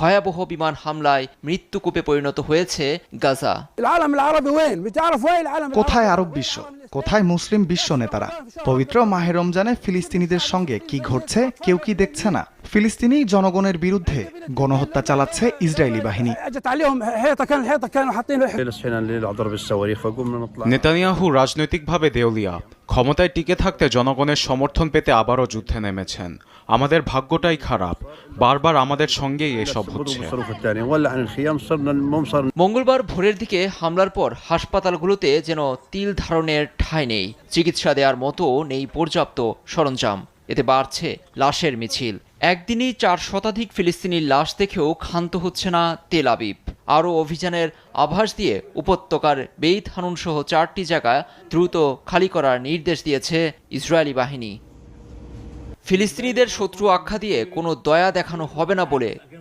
ভয়াবহ বিমান হামলায় মৃত্যুকূপে পরিণত হয়েছে গাজা। কোথায় আরব বিশ্ব, কোথায় মুসলিম বিশ্ব নেতারা? পবিত্র মাহে রমজানে ফিলিস্তিনিদের সঙ্গে কি ঘটছে কেউ কি দেখছে না? ফিলিস্তিনি জনগণের বিরুদ্ধে গণহত্যা চালাচ্ছে ইসরায়েলি বাহিনী। নেতানিয়াহু রাজনৈতিকভাবে দেউলিয়া, ক্ষমতায় টিকে থাকতে জনগণের সমর্থন পেতে আবারও যুদ্ধে নেমেছেন। আমাদের ভাগ্যটাই খারাপ, বারবার আমাদের সঙ্গেই এসব হচ্ছে। মঙ্গলবার ভোরের দিকে হামলার পর হাসপাতালগুলোতে যেন তিল ধারণের ঠাঁই নেই, চিকিৎসা দেওয়ার মতো নেই পর্যাপ্ত সরঞ্জাম। এতে বাড়ছে লাশের মিছিল। একদিনই 4 শতাধিক ফিলিস্তিনির লাশ দেখেও ক্ষান্ত হচ্ছে না তেল আবিব। আরও অভিযানের আভাস দিয়ে উপত্যকার বেইত হানুন সহ 4টি জায়গা দ্রুত খালি করার নির্দেশ দিয়েছে ইসরায়েলি বাহিনী। ফিলিস্তিনিদের শত্রু আখ্যা দিয়ে কোনো দয়া দেখানো হবে না বলে